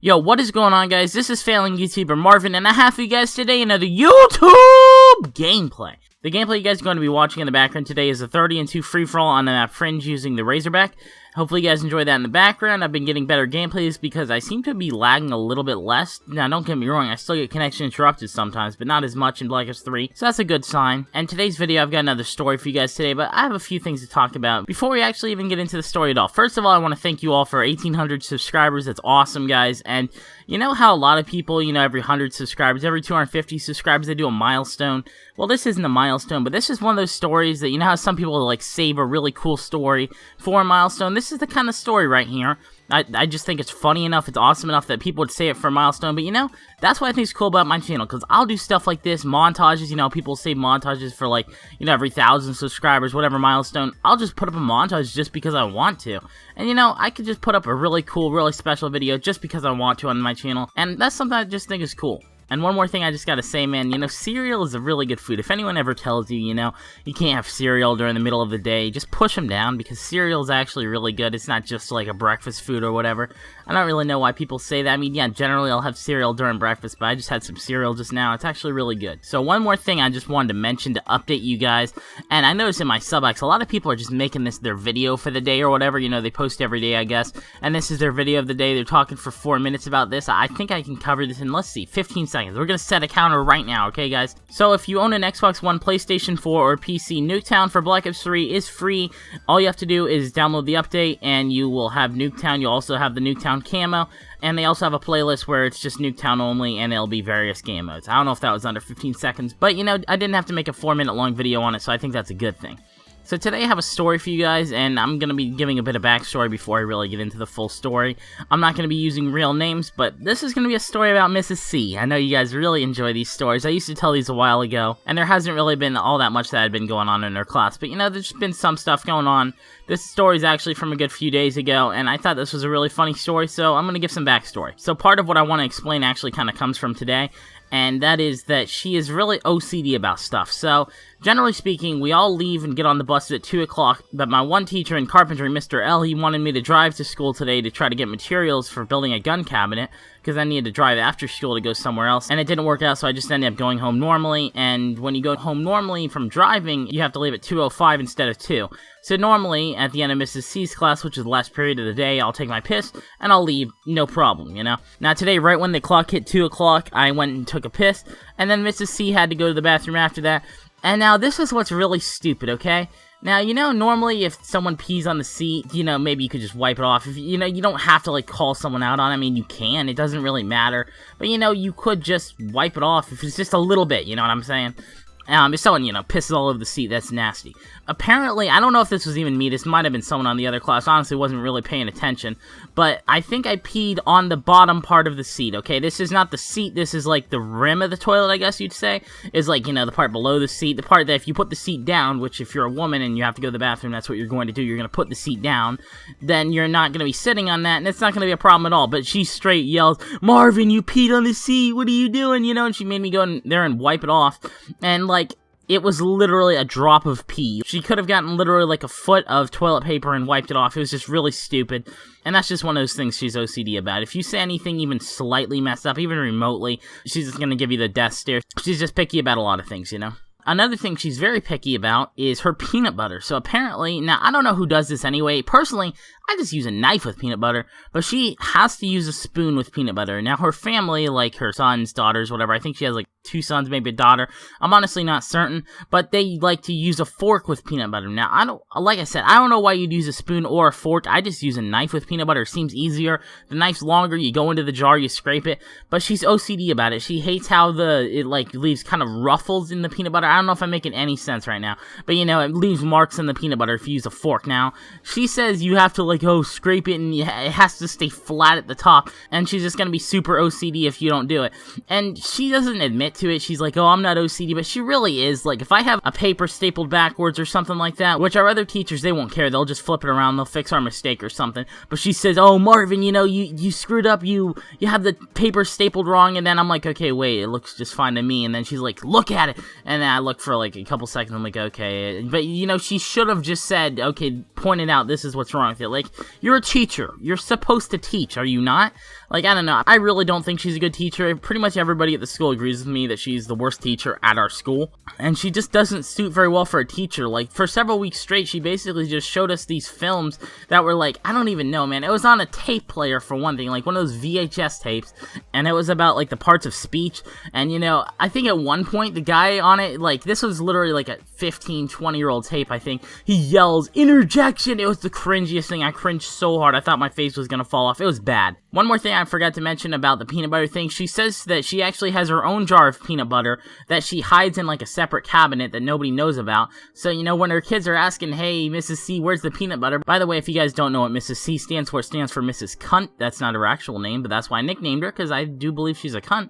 Yo, what is going on, guys? This is Failing YouTuber Marvin, and I have for you guys today another YouTube gameplay. The gameplay you guys are going to be watching in the background today is a 30-2 free-for-all on the map Fringe using the Razorback. Hopefully you guys enjoy that in the background. I've been getting better gameplays because I seem to be lagging a little bit less. Now, don't get me wrong, I still get connection interrupted sometimes, but not as much in Black Ops 3, so that's a good sign. And today's video, I've got another story for you guys today, but I have a few things to talk about before we actually even get into the story at all. First of all, I want to thank you all for 1,800 subscribers. That's awesome, guys. And you know how a lot of people, every 100 subscribers, every 250 subscribers, they do a milestone? Well, this isn't a milestone, but this is one of those stories that, how some people, like, save a really cool story for a milestone? This is the kind of story right here. I just think it's funny enough, it's awesome enough that people would say it for a milestone, but that's what I think is cool about my channel, because I'll do stuff like this, montages, people save montages for, like, every 1,000 subscribers, whatever milestone. I'll just put up a montage just because I want to, and I could just put up a really cool, really special video just because I want to on my channel, and that's something I just think is cool. And one more thing I just gotta say, man, cereal is a really good food. If anyone ever tells you, you can't have cereal during the middle of the day, just push them down, because cereal is actually really good. It's not just like a breakfast food or whatever. I don't really know why people say that. I mean, yeah, generally I'll have cereal during breakfast, but I just had some cereal just now. It's actually really good. So one more thing I just wanted to mention to update you guys, and I noticed in my sub-X, a lot of people are just making this their video for the day or whatever. They post every day, I guess, and this is their video of the day. They're talking for 4 minutes about this. I think I can cover this in, let's see, 15 seconds. We're gonna set a counter right now, okay, guys? So if you own an Xbox One, PlayStation 4, or PC, Nuketown for Black Ops 3 is free. All you have to do is download the update, and you will have Nuketown. You'll also have the Nuketown camo, and they also have a playlist where it's just Nuketown only, and it'll be various game modes. I don't know if that was under 15 seconds, but, I didn't have to make a 4-minute long video on it, so I think that's a good thing. So today I have a story for you guys, and I'm going to be giving a bit of backstory before I really get into the full story. I'm not going to be using real names, but this is going to be a story about Mrs. C. I know you guys really enjoy these stories. I used to tell these a while ago, and there hasn't really been all that much that had been going on in her class. But there's been some stuff going on. This story is actually from a good few days ago, and I thought this was a really funny story, so I'm going to give some backstory. So part of what I want to explain actually kind of comes from today, and that is that she is really OCD about stuff. So, generally speaking, we all leave and get on the bus at 2 o'clock, but my one teacher in carpentry, Mr. L, he wanted me to drive to school today to try to get materials for building a gun cabinet, because I needed to drive after school to go somewhere else, and it didn't work out, so I just ended up going home normally. And when you go home normally from driving, you have to leave at 2:05 instead of 2. So normally, at the end of Mrs. C's class, which is the last period of the day, I'll take my piss, and I'll leave, no problem, Now today, right when the clock hit 2 o'clock, I went and took a piss, and then Mrs. C had to go to the bathroom after that. And now, this is what's really stupid, okay? Now, normally if someone pees on the seat, maybe you could just wipe it off. If, you don't have to, like, call someone out on it. I mean, you can. It doesn't really matter. But, you could just wipe it off if it's just a little bit, you know what I'm saying? If someone, pisses all over the seat, that's nasty. Apparently, I don't know if this was even me, this might have been someone on the other class, honestly wasn't really paying attention, but I think I peed on the bottom part of the seat, okay? This is not the seat, this is like the rim of the toilet, I guess you'd say, is like, the part below the seat, the part that if you put the seat down, which if you're a woman and you have to go to the bathroom, that's what you're going to do, you're going to put the seat down, then you're not going to be sitting on that, and it's not going to be a problem at all, but she straight yells, "Marvin, you peed on the seat, what are you doing?" And she made me go in there and wipe it off, and like, it was literally a drop of pee. She could have gotten literally like a foot of toilet paper and wiped it off. It was just really stupid. And that's just one of those things she's OCD about. If you say anything even slightly messed up, even remotely, she's just gonna give you the death stare. She's just picky about a lot of things, Another thing she's very picky about is her peanut butter. So apparently, now I don't know who does this anyway. Personally, I just use a knife with peanut butter, but she has to use a spoon with peanut butter. Now her family, like her sons, daughters, whatever, I think she has like 2 sons, maybe a daughter. I'm honestly not certain, but they like to use a fork with peanut butter. Now, like I said, I don't know why you'd use a spoon or a fork. I just use a knife with peanut butter. It seems easier. The knife's longer. You go into the jar, you scrape it. But she's OCD about it. She hates how it like leaves kind of ruffles in the peanut butter. I don't know if I'm making any sense right now, but it leaves marks in the peanut butter if you use a fork. Now, she says you have to like, scrape it and it has to stay flat at the top, and she's just gonna be super OCD if you don't do it. And she doesn't admit to it. She's like, "Oh, I'm not OCD," but she really is. Like, if I have a paper stapled backwards or something like that, which our other teachers, they won't care, they'll just flip it around, they'll fix our mistake or something, but she says, "Oh, Marvin, you screwed up, you have the paper stapled wrong," and then I'm like, "Okay, wait, it looks just fine to me," and then she's like, "Look at it," and I looked for like a couple seconds, I'm like, okay, but you know, she should have just said, okay, pointed out this is what's wrong with it. Like, you're a teacher, you're supposed to teach, are you not? Like, I don't know, I really don't think she's a good teacher. Pretty much everybody at the school agrees with me that she's the worst teacher at our school, and she just doesn't suit very well for a teacher. Like, for several weeks straight, she basically just showed us these films that were like, I don't even know, man, it was on a tape player for one thing, like one of those VHS tapes, and it was about like the parts of speech. And you know, I think at one point the guy on it, like, this was literally like a 15-20-year-old tape, I think, he yells interjection. It was the cringiest thing. I cringed so hard I thought my face was gonna fall off. It was bad. One more thing I forgot to mention about the peanut butter thing, she says that she actually has her own jar of peanut butter that she hides in like a separate cabinet that nobody knows about. So, you know, when her kids are asking, hey, Mrs. C, where's the peanut butter? By the way, if you guys don't know what Mrs. C stands for, it stands for Mrs. Cunt. That's not her actual name, but that's why I nicknamed her, because I do believe she's a cunt.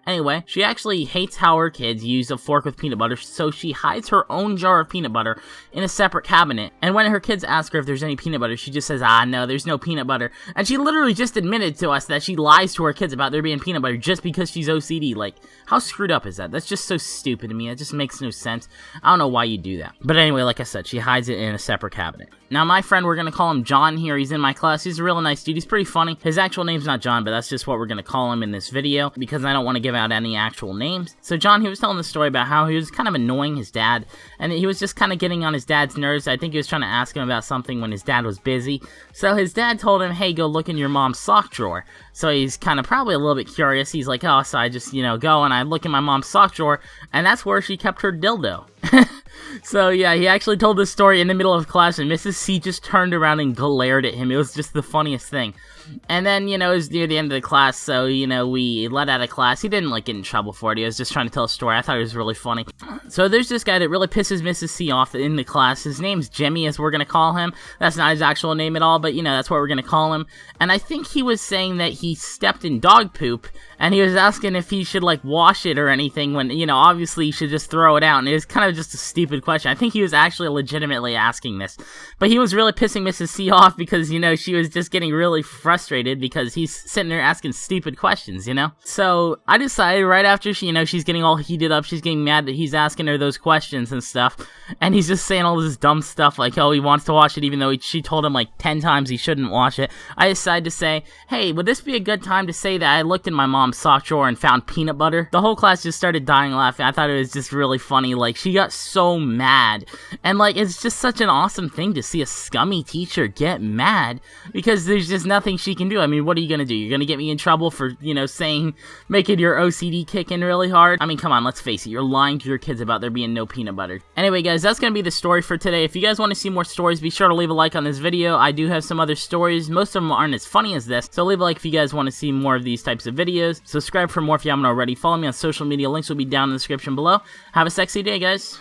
Anyway, she actually hates how her kids use a fork with peanut butter, so she hides her own jar of peanut butter in a separate cabinet. And when her kids ask her if there's any peanut butter, she just says, ah, no, there's no peanut butter. And she literally just admitted to us that she lies to her kids about there being peanut butter just because she's OCD. Like, how screwed up is that? That's just so stupid to me. It just makes no sense. I don't know why you do that. But anyway, like I said, she hides it in a separate cabinet. Now, my friend, we're going to call him John here. He's in my class. He's a real nice dude. He's pretty funny. His actual name's not John, but that's just what we're going to call him in this video because I don't want to give out any actual names. So John, he was telling the story about how he was kind of annoying his dad, and he was just kind of getting on his dad's nerves. I think he was trying to ask him about something when his dad was busy. So his dad told him, hey, go look in your mom's sock drawer. So he's kind of probably a little bit curious. He's like, oh, so I just, you know, go and I look in my mom's sock drawer, and that's where she kept her dildo. So yeah, he actually told this story in the middle of class, and Mrs. C just turned around and glared at him. It was just the funniest thing. And then, you know, it was near the end of the class, so, you know, we let out of class. He didn't, like, get in trouble for it. He was just trying to tell a story. I thought it was really funny. So there's this guy that really pisses Mrs. C off in the class. His name's Jimmy, as we're gonna call him. That's not his actual name at all, but, you know, that's what we're gonna call him. And I think he was saying that he stepped in dog poop, and he was asking if he should, like, wash it or anything when, you know, obviously you should just throw it out. And it was kind of just a stupid question. I think he was actually legitimately asking this. But he was really pissing Mrs. C off because, you know, she was just getting really frustrated because he's sitting there asking stupid questions, you know? So I decided right after she, you know, she's getting all heated up, she's getting mad that he's asking her those questions and stuff, and he's just saying all this dumb stuff like, oh, he wants to wash it even though she told him like 10 times he shouldn't wash it. I decided to say, hey, would this be a good time to say that I looked in my mom's sock drawer and found peanut butter? The whole class just started dying laughing. I thought it was just really funny. Like, she got so mad, and like, it's just such an awesome thing to see a scummy teacher get mad because there's just nothing she can do. I mean, what are you gonna do? You're gonna get me in trouble for, you know, making your OCD kick in really hard? I mean, come on, let's face it, you're lying to your kids about there being no peanut butter. Anyway, guys, that's gonna be the story for today. If you guys want to see more stories, be sure to leave a like on this video. I do have some other stories. Most of them aren't as funny as this, so leave a like if you guys want to see more of these types of videos. Subscribe for more if you haven't already. Follow me on social media. Links will be down in the description below. Have a sexy day, guys.